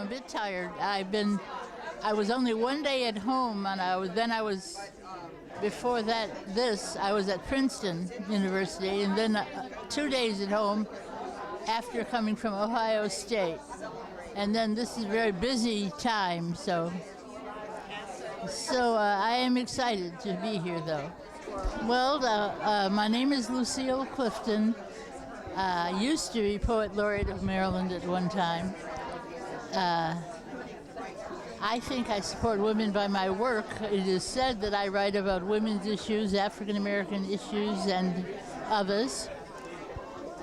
a bit tired. I was only one day at home, and before that, I was at Princeton University, and then 2 days at home after coming from Ohio State. And then this is a very busy time, so I am excited to be here, though. Well, my name is Lucille Clifton. I used to be Poet Laureate of Maryland at one time. I think I support women by my work. It is said that I write about women's issues, African American issues, and others.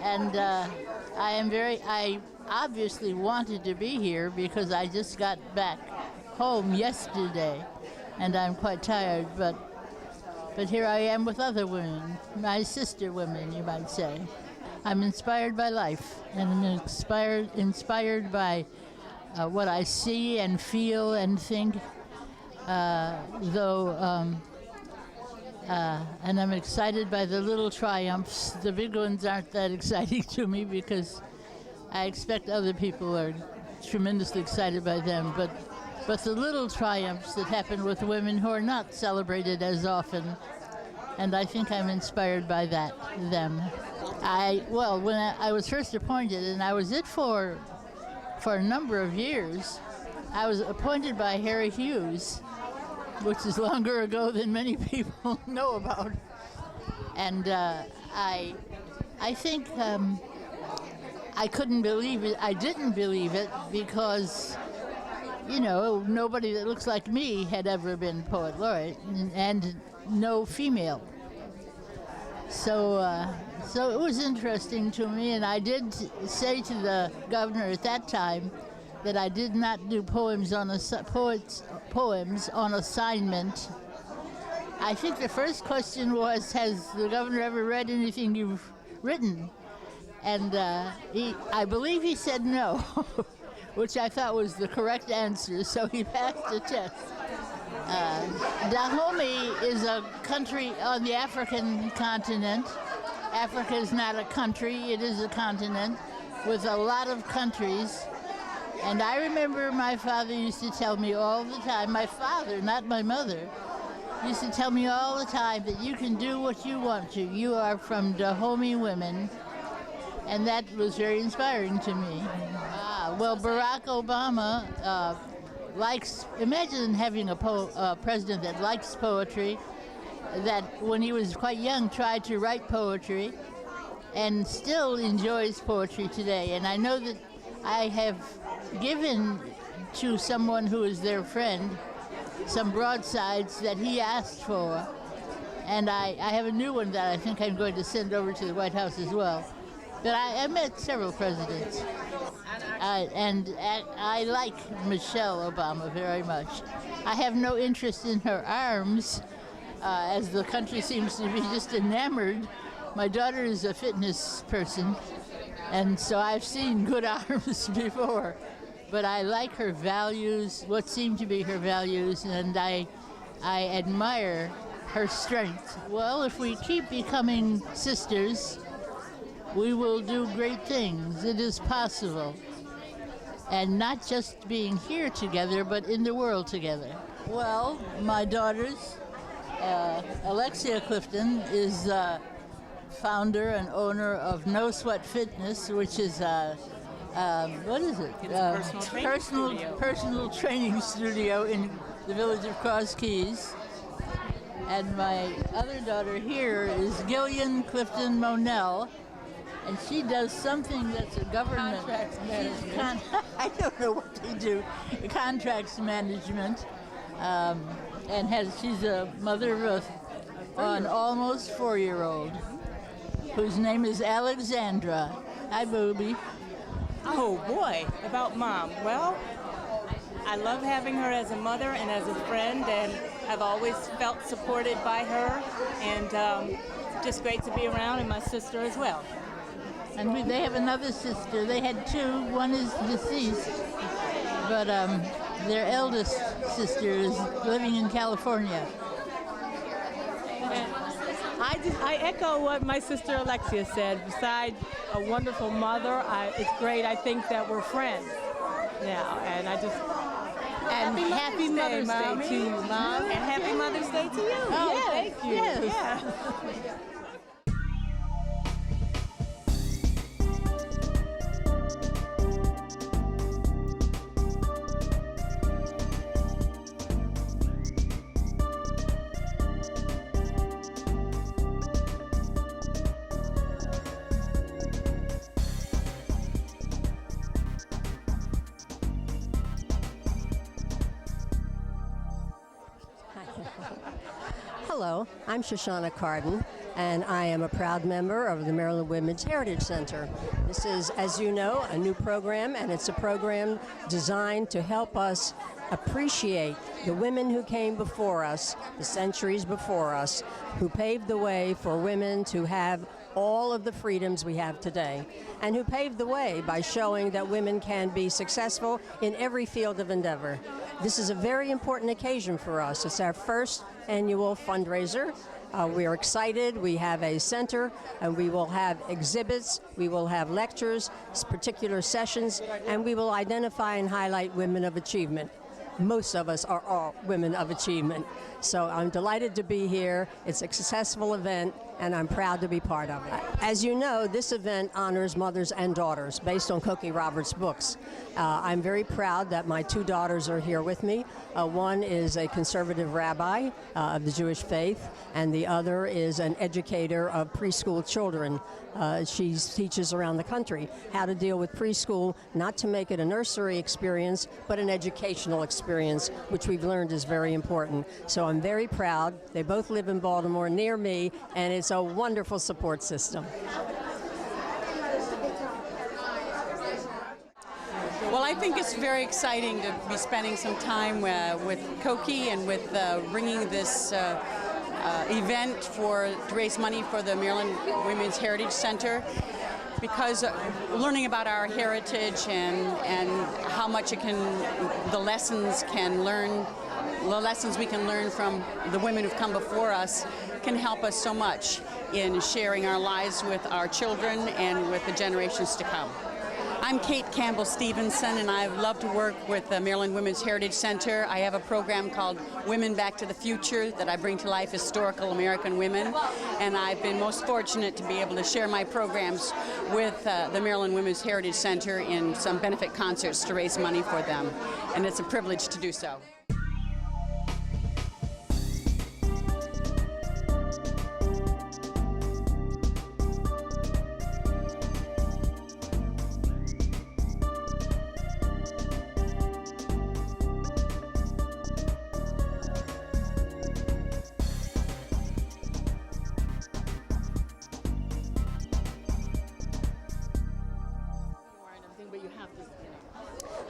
And I obviously wanted to be here because I just got back home yesterday, and I'm quite tired. But here I am with other women, my sister women, you might say. I'm inspired by life, and I'm inspired by what I see and feel and think, and I'm excited by the little triumphs. The big ones aren't that exciting to me because I expect other people are tremendously excited by them, but the little triumphs that happen with women who are not celebrated as often, and I think I'm inspired by them. When I was first appointed, and I was it for a number of years, I was appointed by Harry Hughes, which is longer ago than many people know about. And I think I couldn't believe it. I didn't believe it because, nobody that looks like me had ever been Poet Laureate, and no female. So it was interesting to me, and I did say to the governor at that time that I did not do poems on assignment. I think the first question was, has the governor ever read anything you've written? And I believe he said no, which I thought was the correct answer, so he passed the test. Dahomey is a country on the African continent. Africa is not a country, it is a continent with a lot of countries. And I remember my father used to tell me all the time, my father, not my mother, used to tell me all the time that you can do what you want to. You are from Dahomey women. And that was very inspiring to me. Barack Obama imagine having a president that likes poetry, that when he was quite young tried to write poetry, and still enjoys poetry today. And I know that I have given to someone who is their friend some broadsides that he asked for, and I have a new one that I think I'm going to send over to the White House as well. But I met several presidents. And I like Michelle Obama very much. I have no interest in her arms, as the country seems to be just enamored. My daughter is a fitness person, and so I've seen good arms before. But I like her values, what seem to be her values, and I admire her strength. Well, if we keep becoming sisters, we will do great things. It is possible. And not just being here together, but in the world together. Well, my daughters, Alexia Clifton is founder and owner of No Sweat Fitness, which is what is it? It's a personal training studio in the village of Cross Keys. And my other daughter here is Gillian Clifton Monell, and she does something that's a government. Contracts management. I don't know what they do. Contracts management, and she's a mother of an almost 4-year-old whose name is Alexandra. Hi, Booby. Oh boy, about Mom. Well, I love having her as a mother and as a friend, and I've always felt supported by her, and just great to be around, and my sister as well. And they have another sister. They had two. One is deceased, but their eldest sister is living in California. I echo what my sister Alexia said. Besides a wonderful mother, it's great. I think that we're friends. now, and I just And happy Mother's Day, Mommy. to you, Mom. And happy Mother's Day to you. Oh, Yes, thank you. yes. Yeah. Hello, I'm Shoshana Carden, and I am a proud member of the Maryland Women's Heritage Center. This is, as you know, a new program, and it's a program designed to help us appreciate the women who came before us, the centuries before us, who paved the way for women to have all of the freedoms we have today, and who paved the way by showing that women can be successful in every field of endeavor. This is a very important occasion for us. It's our first annual fundraiser. We are excited. We have a center, and we will have exhibits, we will have lectures, particular sessions, and we will identify and highlight women of achievement. Most of us are all women of achievement. So I'm delighted to be here. It's a successful event, and I'm proud to be part of it. As you know, this event honors mothers and daughters based on Cokie Roberts' books. I'm very proud that my two daughters are here with me. One is a conservative rabbi of the Jewish faith, and the other is an educator of preschool children. She teaches around the country how to deal with preschool, not to make it a nursery experience, but an educational experience, which we've learned is very important. So I'm very proud. They both live in Baltimore near me, and it's a wonderful support system. Well, I think it's very exciting to be spending some time with Cokie and with bringing this event to raise money for the Maryland Women's Heritage Center, because learning about our heritage and how much the lessons we can learn from the women who've come before us can help us so much in sharing our lives with our children and with the generations to come. I'm Kate Campbell Stevenson, and I love to work with the Maryland Women's Heritage Center. I have a program called Women Back to the Future that I bring to life historical American women, and I've been most fortunate to be able to share my programs with the Maryland Women's Heritage Center in some benefit concerts to raise money for them, and it's a privilege to do so.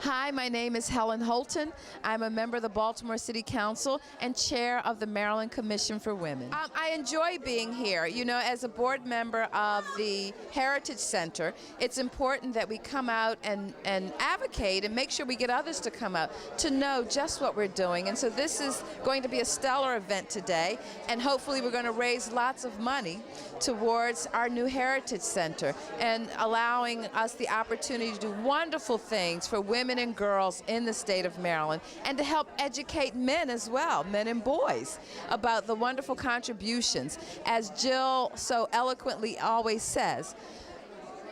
Hi, my name is Helen Holton. I'm a member of the Baltimore City Council and chair of the Maryland Commission for Women. I enjoy being here. You know, as a board member of the Heritage Center, it's important that we come out and advocate and make sure we get others to come out to know just what we're doing. And so this is going to be a stellar event today, and hopefully we're going to raise lots of money towards our new Heritage Center and allowing us the opportunity to do wonderful things for women and girls in the state of Maryland, and to help educate men as well, men and boys, about the wonderful contributions. As Jill so eloquently always says,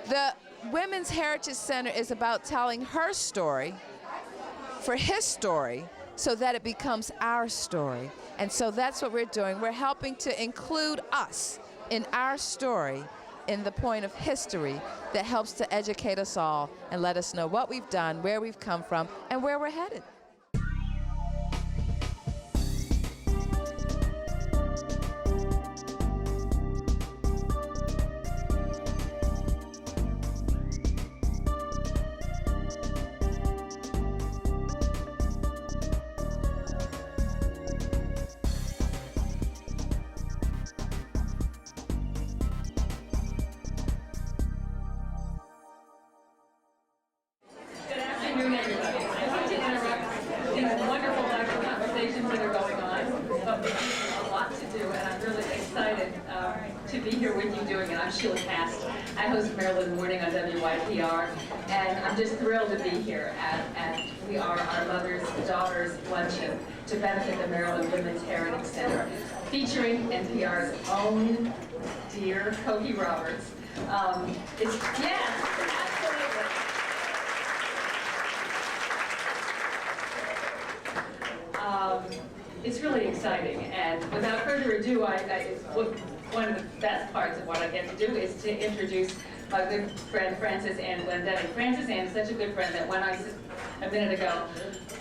the Women's Heritage Center is about telling her story for his story so that it becomes our story. And so that's what we're doing. We're helping to include us in our story in the point of history that helps to educate us all and let us know what we've done, where we've come from, and where we're headed. to be here with you doing it. I'm Sheila Cast. I host Maryland Morning on WYPR, and I'm just thrilled to be here at we are our Mother's Daughters Luncheon to benefit the Maryland Women's Heritage Center, featuring NPR's own dear Cokie Roberts. Absolutely. It's really exciting, and without further ado, one of the best parts of what I get to do is to introduce my good friend Frances Ann Glendenning. Frances Ann is such a good friend that when a minute ago,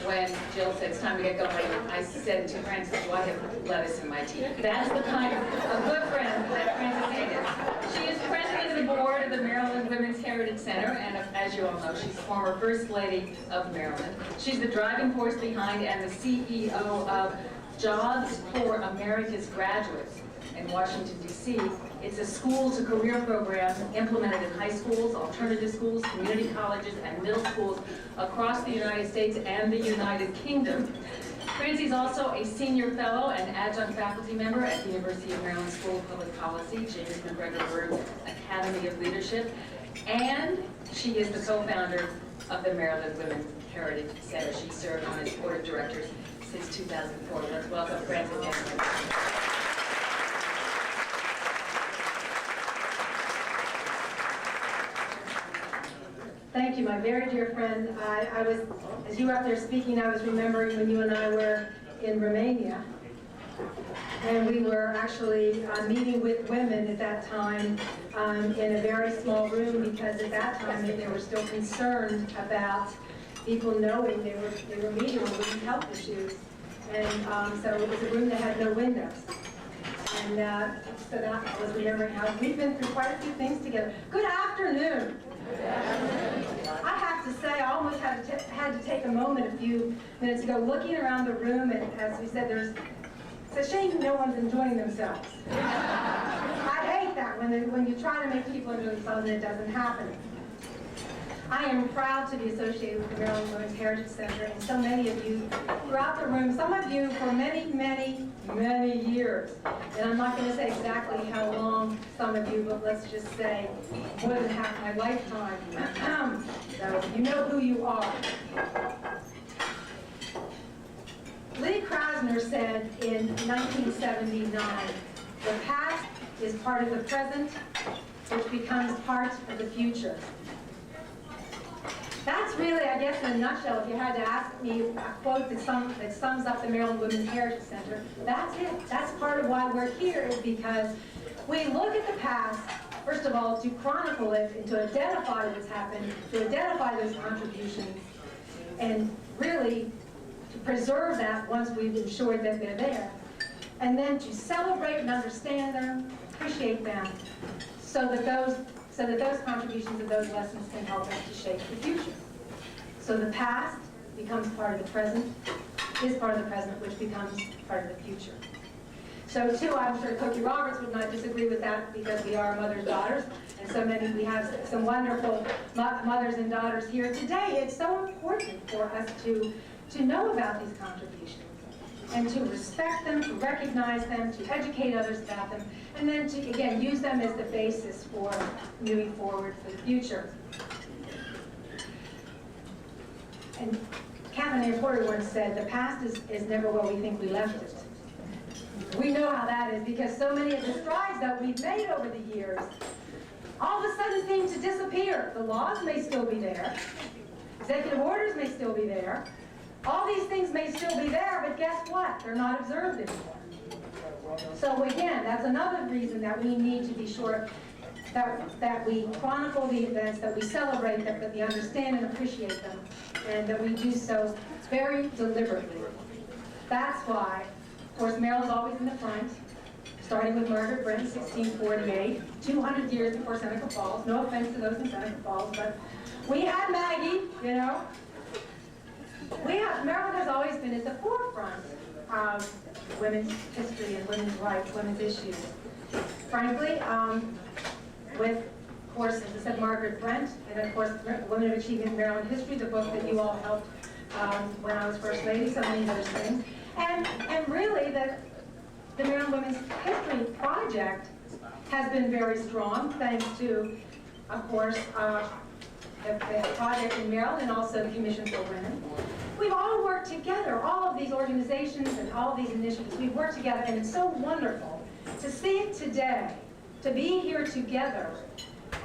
when Jill said it's time to get going, I said to Frances, well, I have lettuce in my tea. That's the kind of good friend that Frances Ann is. She is president of the board of the Maryland Women's Heritage Center, and as you all know, she's former First Lady of Maryland. She's the driving force behind and the CEO of Jobs for America's Graduates in Washington, D.C. It's a school-to-career program implemented in high schools, alternative schools, community colleges, and middle schools across the United States and the United Kingdom. Francie's also a senior fellow and adjunct faculty member at the University of Maryland School of Public Policy, James McGregor Bird Academy of Leadership, and she is the co-founder of the Maryland Women's Heritage Center. She served on its board of directors since 2004. Let's welcome Frances Ann. Thank you, my very dear friend. I was, as you were up there speaking, I was remembering when you and I were in Romania. And we were actually meeting with women at that time in a very small room, because at that time they were still concerned about people knowing they were meeting with women's health issues. And so it was a room that had no windows. And so that I was remembering how we've been through quite a few things together. Good afternoon. I have to say, I almost had to take a moment a few minutes ago looking around the room, and as we said, it's a shame no one's enjoying themselves. I hate that when you try to make people enjoy themselves and it doesn't happen. I am proud to be associated with the Maryland Women's Heritage Center, and so many of you throughout the room, some of you for many, many, many years. And I'm not going to say exactly how long, some of you, but let's just say more than half my lifetime. So you know who you are. Lee Krasner said in 1979, the past is part of the present, which becomes part of the future. That's really, I guess, in a nutshell, if you had to ask me a quote that sums up the Maryland Women's Heritage Center, that's it. That's part of why we're here, is because we look at the past, first of all, to chronicle it and to identify what's happened, to identify those contributions, and really to preserve that once we've ensured that they're there, and then to celebrate and understand them, appreciate them, so that those contributions and those lessons can help us to shape the future. So the past becomes part of the present, is part of the present, which becomes part of the future. So too, I'm sure Cokie Roberts would not disagree with that, because we are mother's daughters, and we have some wonderful mothers and daughters here today. It's so important for us to know about these contributions, and to respect them, to recognize them, to educate others about them, and then to, again, use them as the basis for moving forward for the future. And Kathleen Porter once said, the past is never where we think we left it. We know how that is, because so many of the strides that we've made over the years all of a sudden seem to disappear. The laws may still be there. Executive orders may still be there. All these things may still be there, but guess what? They're not observed anymore. So again, that's another reason that we need to be sure that we chronicle the events, that we celebrate them, that we understand and appreciate them, and that we do so very deliberately. That's why, of course, Maryland's always in the front, starting with Margaret Brent, 1648, 200 years before Seneca Falls. No offense to those in Seneca Falls, but we had Maggie, you know. Maryland has always been at the forefront of women's history and women's rights, women's issues. Frankly, with, of course, as I said, Margaret Brent, and of course, Women of Achievement in Maryland History, the book that you all helped when I was First Lady, so many other things. And really, the Maryland Women's History Project has been very strong, thanks to, of course, the project in Maryland and also the Commission for Women. We've all worked together, all of these organizations and all of these initiatives, we've worked together, and it's so wonderful to see it today, to be here together.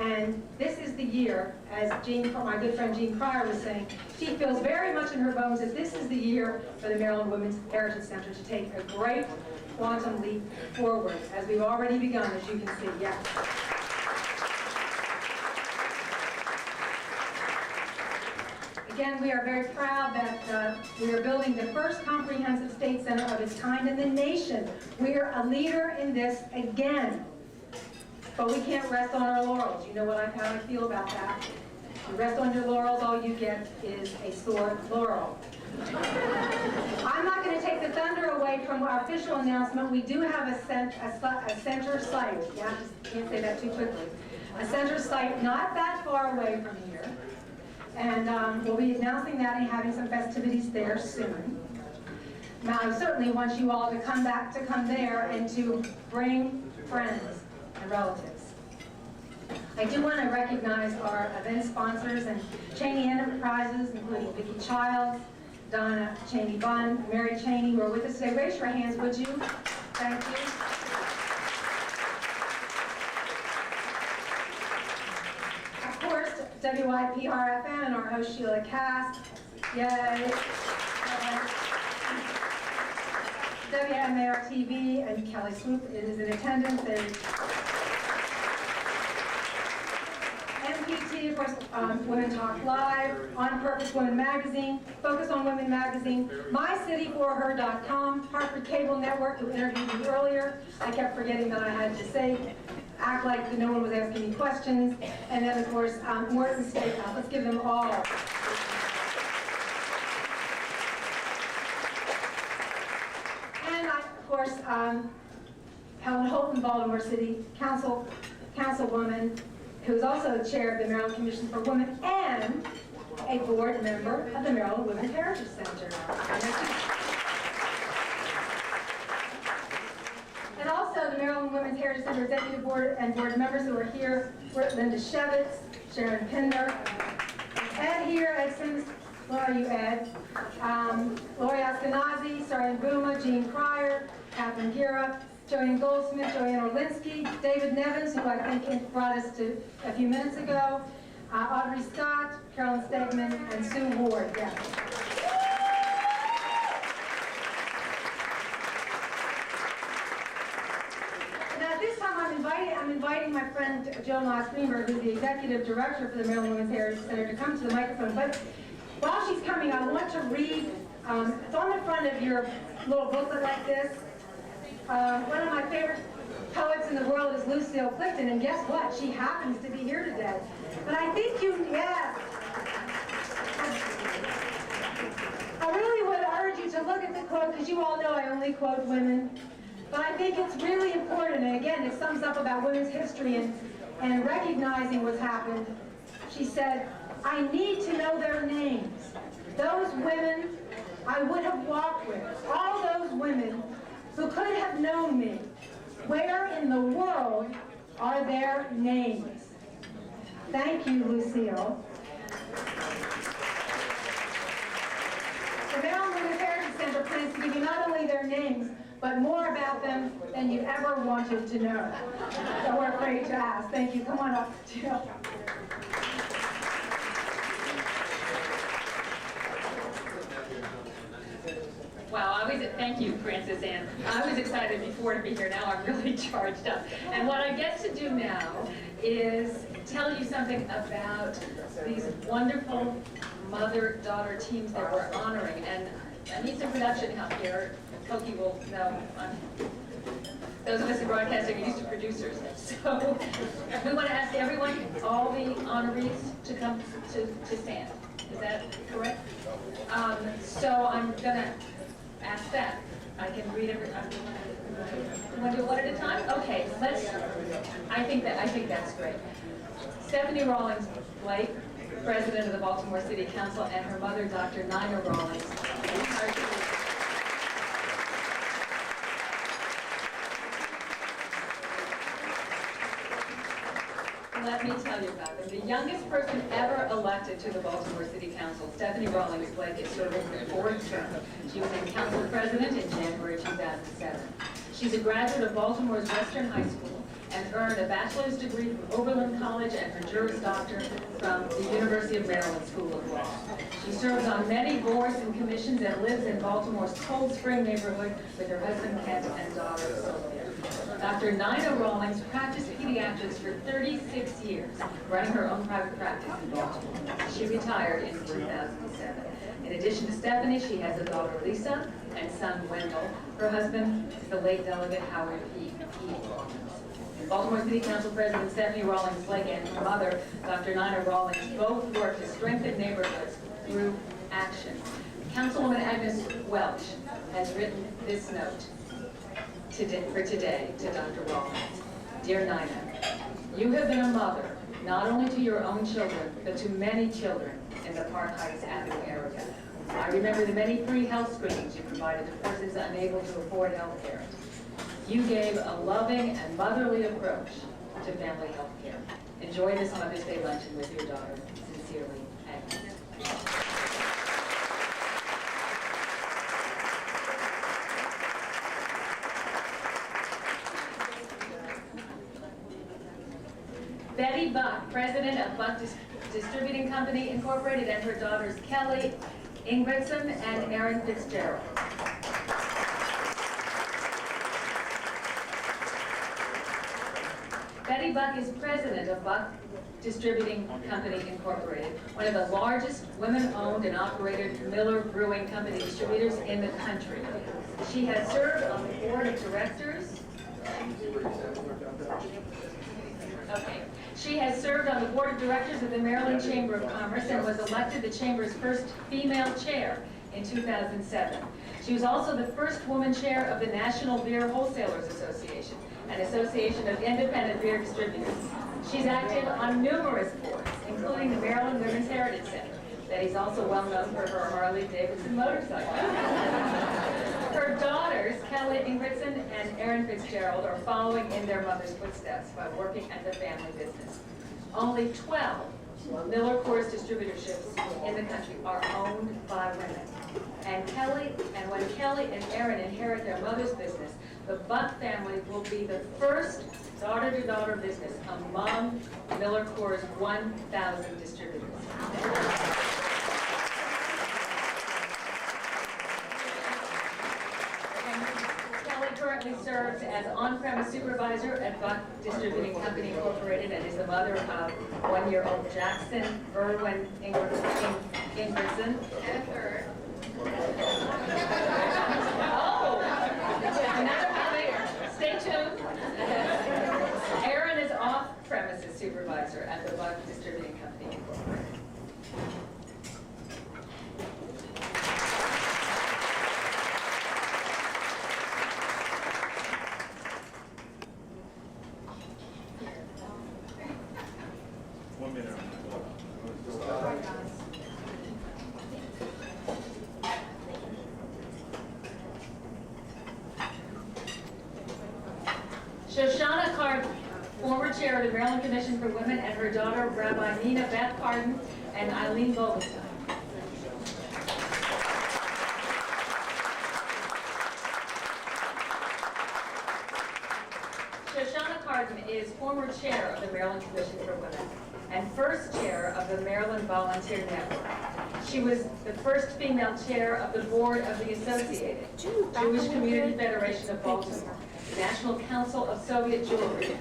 And this is the year, as my good friend Jean Pryor was saying, she feels very much in her bones that this is the year for the Maryland Women's Heritage Center to take a great quantum leap forward, as we've already begun, as you can see. Yes. Again, we are very proud that we are building the first comprehensive state center of its kind in the nation. We are a leader in this again. But we can't rest on our laurels. You know how I feel about that. If you rest on your laurels, all you get is a sore laurel. I'm not going to take the thunder away from our official announcement. We do have a center site. Yeah, I just can't say that too quickly. A center site not that far away from here. And we'll be announcing that and having some festivities there soon. Now, I certainly want you all to come there and to bring friends and relatives. I do want to recognize our event sponsors and Cheney Enterprises, including Vicki Childs, Donna Cheney-Bunn, Mary Cheney, who are with us today. Raise your hands, would you? Thank you. Of course, WYPR-FM and our host Sheila Cass. Yay. WMAR-TV and Kelly Swoop is in attendance. And MPT, of course, Women Talk Live, On Purpose Women Magazine, Focus on Women Magazine, MyCityForHer.com, Hartford Cable Network, who interviewed me earlier. I kept forgetting that I had to act like no one was asking me questions. And then, of course, Morton Steakhouse. Let's give them all. And, of course, Helen Holton, Baltimore City Councilwoman, who is also chair of the Maryland Commission for Women and a board member of the Maryland Women's Heritage Center. And also the Maryland Women's Heritage Center Executive Board and board members who are here, Linda Shevitz, Sharon Pinder, Ed here, Ed Sims, where are you, Ed? Lori Askenazi, Sarah Buma, Jean Pryor, Catherine Gira, Joanne Goldsmith, Joanne Orlinsky, David Nevins, who I think brought us to a few minutes ago, Audrey Scott, Carolyn Stegman, and Sue Ward. Yeah. Now at this time I'm inviting my friend Joan Moss Greenberg, who's the executive director for the Maryland Women's Heritage Center, to come to the microphone. But while she's coming, I want to read, it's on the front of your little booklet like this. One of my favorite poets in the world is Lucille Clifton, and guess what? She happens to be here today. But I think yes. I really would urge you to look at the quote, because you all know I only quote women. But I think it's really important, and again, it sums up about women's history and recognizing what's happened. She said, I need to know their names. Those women I would have walked with, all those women who could have known me. Where in the world are their names? Thank you, Lucille. The Maryland Women's Heritage Center plans to give you not only their names, but more about them than you ever wanted to know. So we're afraid to ask. Thank you. Come on up, Jill. Wow, thank you, Frances Ann. I was excited before to be here. Now I'm really charged up. And what I get to do now is tell you something about these wonderful mother-daughter teams that we're honoring. And I need some production help here. Cokie will know. Those of us in broadcasting are used to producers. So we want to ask everyone, all the honorees, to come to stand. Is that correct? So I'm going to ask that. I can read every. You want to do it one at a time? Okay. I think that's great. Stephanie Rawlings Blake, president of the Baltimore City Council, and her mother, Dr. Nina Rawlings. let me tell you about them. The youngest person ever elected to the Baltimore City Council, Stephanie Rawlings Blake, is serving her fourth term. She was named council president in January 2007. She's a graduate of Baltimore's Western High School and earned a bachelor's degree from Oberlin College and her Juris Doctor from the University of Maryland School of Law. She serves on many boards and commissions and lives in Baltimore's Cold Spring neighborhood with her husband Kent and daughter Sylvia. Dr. Nina Rawlings practiced pediatrics for 36 years, running her own private practice in Baltimore. She retired in 2007. In addition to Stephanie, she has a daughter Lisa and son Wendell. Her husband is the late delegate Howard P. Baltimore City Council President Stephanie Rawlings Blake and her mother, Dr. Nina Rawlings, both work to strengthen neighborhoods through action. Councilwoman Agnes Welch has written this note for today to Dr. Rawlings. Dear Nina, you have been a mother, not only to your own children, but to many children in the Park Heights Avenue area. I remember the many free health screenings you provided to persons unable to afford health care. You gave a loving and motherly approach to family health care. Enjoy this Mother's Day luncheon with your daughter. Sincerely, Agnes. Betty Buck, president of Buck Distributing Company Incorporated, and her daughters Kelly Ingridson and Aaron Fitzgerald. Betty Buck is president of Buck Distributing Company Incorporated, one of the largest women-owned and operated Miller Brewing Company distributors in the country. She has served on the board of directors. Okay. She has served on the board of directors of the Maryland Chamber of Commerce and was elected the Chamber's first female chair in 2007. She was also the first woman chair of the National Beer Wholesalers Association, an association of independent beer distributors. She's active on numerous boards, including the Maryland Women's Heritage Center. Betty's also well known for her Harley-Davidson motorcycle. Her daughters, Kelly Ingridson and Aaron Fitzgerald, are following in their mother's footsteps by working at the family business. Only 12 Miller Coors distributorships in the country are owned by women. And when Kelly and Aaron inherit their mother's business, the Buck family will be the first daughter-to-daughter business among Miller Coors' 1,000 distributors. Currently serves as on-premise supervisor at Buck Distributing Company Incorporated and is the mother of one-year-old Jackson Irwin Ingridson. And a third. Oh! Another coming. Stay tuned. Aaron is off-premises supervisor at the Buck Distributing Company Incorporated. Shoshana Cardin, former chair of the Maryland Commission for Women, and her daughter, Rabbi Nina Beth Cardin and Eileen Vogelstein. Shoshana Cardin is former chair of the Maryland Commission for Women and first chair of the Maryland Volunteer Network. She was the first female chair of the board of the Associated Jewish Community Federation of Baltimore, National Council of Soviet Jewry,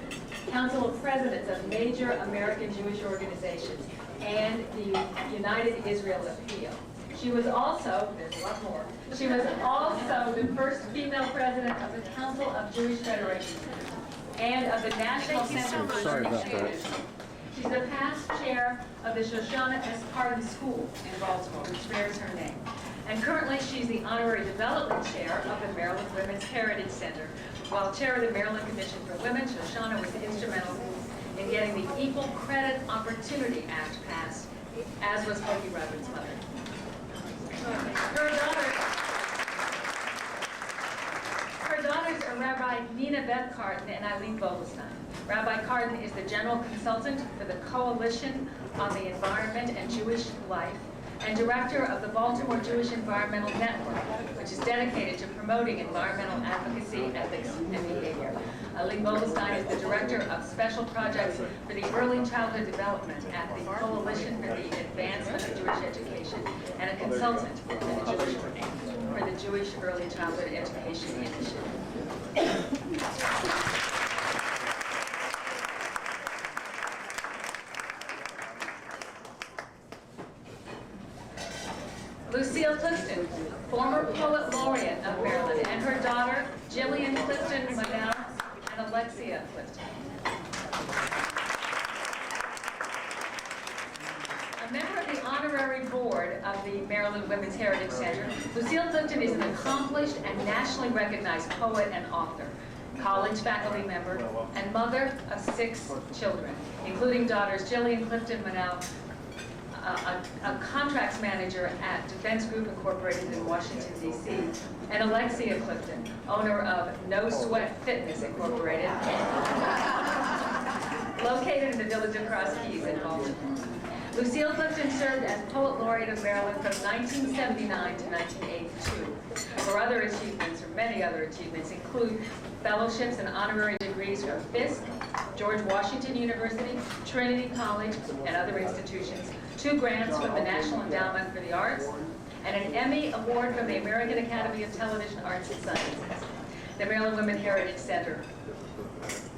Council of Presidents of major American Jewish organizations, and the United Israel Appeal. She was also, there's a lot more, she was also the first female president of the Council of Jewish Federations and of the National Center for Jewish Students. She's the past chair of the Shoshana S. Cardin School in Baltimore, which bears her name. And currently she's the honorary development chair of the Maryland Women's Heritage Center. While chair of the Maryland Commission for Women, Shoshana was instrumental in getting the Equal Credit Opportunity Act passed, as was Cokie Rodman's mother. Her daughters are Rabbi Nina Beth Carden and Eileen Vogelstein. Rabbi Carden is the General Consultant for the Coalition on the Environment and Jewish Life and Director of the Baltimore Jewish Environmental Network, which is dedicated to promoting environmental advocacy, ethics, and behavior. Eileen Vogelstein is the Director of Special Projects for the Early Childhood Development at the Coalition for the Advancement of Jewish Education and a consultant for the Jewish Early Childhood Education Initiative. Lucille Clifton, former poet laureate of Maryland, and her daughter, Jillian Clifton Manel and Alexia Clifton. A member of the honorary board of the Maryland Women's Heritage Center, Lucille Clifton is an accomplished and nationally recognized poet and author, college faculty member, and mother of 6 children, including daughters Jillian Clifton Manel, a contracts manager at Defense Group Incorporated in Washington, D.C., and Alexia Clifton, owner of No Sweat Fitness Incorporated, located in the village of Cross Keys in Baltimore. Lucille Clifton served as Poet Laureate of Maryland from 1979 to 1982. Her other achievements, or many other achievements, include fellowships and honorary degrees from Fisk, George Washington University, Trinity College, and other institutions, 2 grants from the National Endowment for the Arts, and an Emmy Award from the American Academy of Television Arts and Sciences. The Maryland Women's Heritage Center,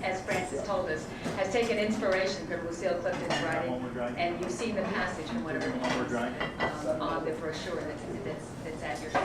as Frances told us, has taken inspiration from Lucille Clifton's writing, and you've seen the passage from one of her poems on the brochure that's at your feet.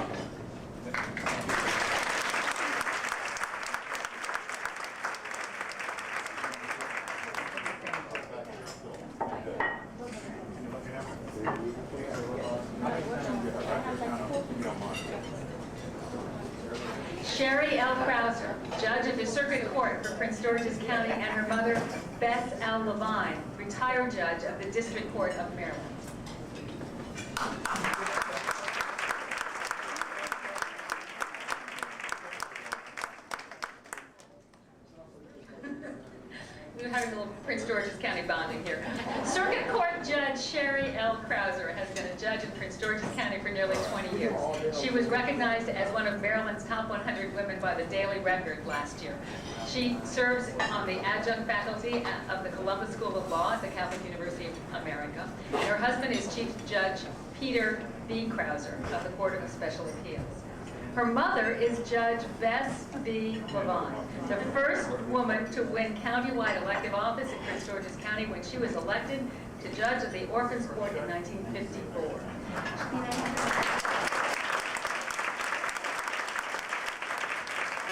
Sherry L. Krauser, Judge of the Circuit Court for Prince George's County, and her mother, Beth L. Levine, retired Judge of the District Court of Maryland. We're having a little Prince George's County bonding here. Circuit Court Judge Sherry L. Krauser has been a judge in Prince George's County for nearly 20 years. She was recognized as one of Maryland's top 100 women by the Daily Record last year. She serves on the adjunct faculty of the Columbus School of Law at the Catholic University of America, and her husband is Chief Judge Peter B. Krauser of the Court of Special Appeals. Her mother is Judge Bess B. Levine, the first woman to win countywide elective office in Prince George's County when she was elected to judge of the Orphans Court in 1954.